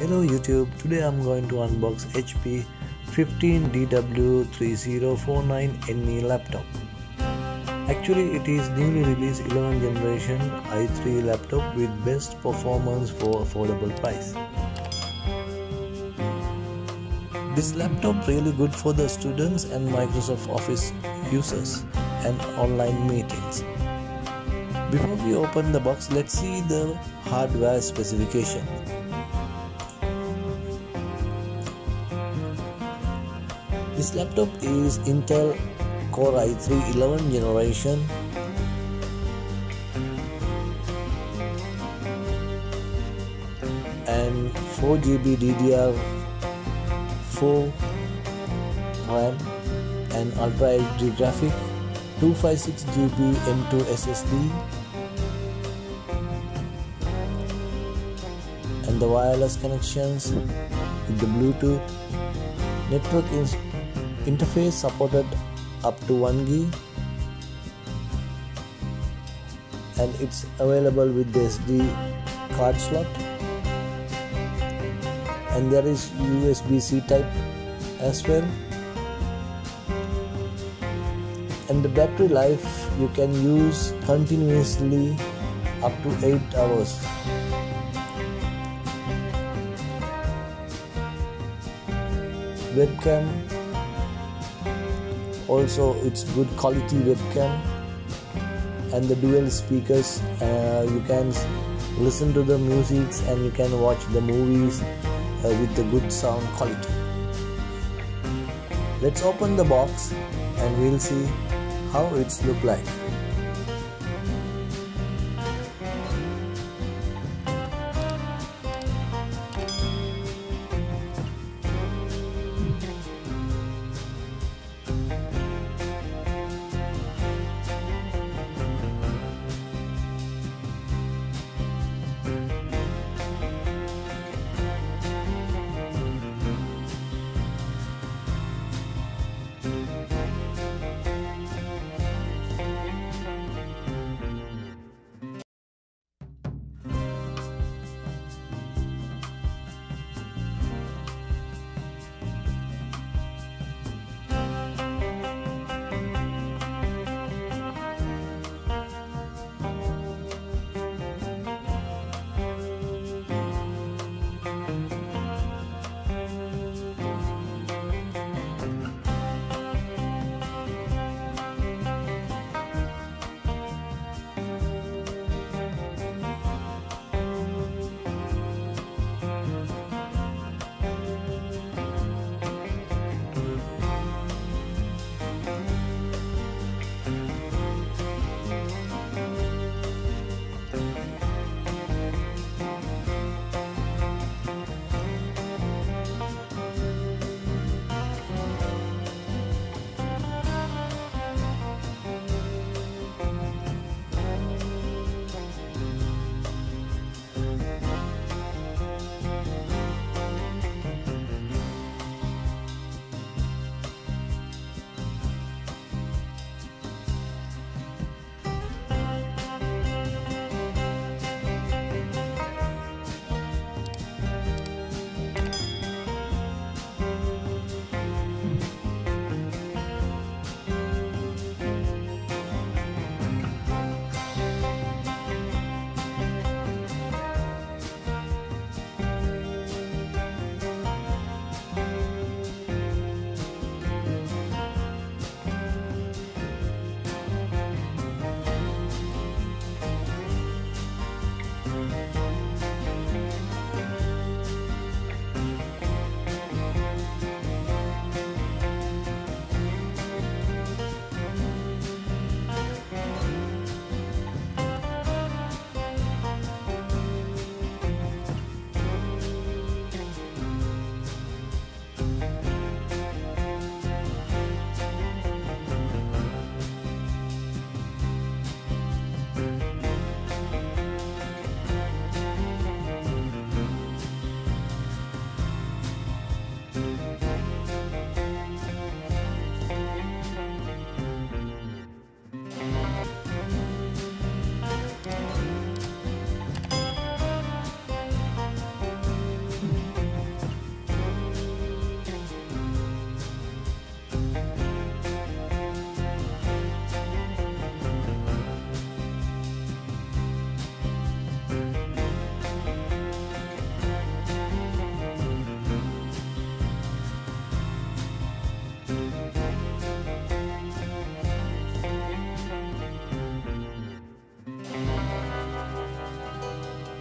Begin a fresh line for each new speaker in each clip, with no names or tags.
Hello YouTube, today I'm going to unbox HP 15DW3049NE laptop. Actually it is newly released 11th generation i3 laptop with best performance for affordable price. This laptop really good for the students and Microsoft Office users and online meetings. Before we open the box, let's see the hardware specification. This laptop is Intel Core i3 11th generation and 4GB DDR4 RAM and Ultra HD graphic, 256GB M2 SSD, and the wireless connections with the Bluetooth. Network interface supported up to 1GB and it's available with the SD card slot, and there is USB-C type as well, and the battery life you can use continuously up to 8 hours. Webcam, also it's good quality webcam, and the dual speakers, you can listen to the music and you can watch the movies with the good sound quality. Let's open the box and we'll see how it's look like.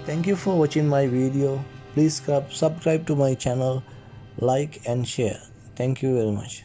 Thank you for watching my video. Please subscribe to my channel, like and share. Thank you very much.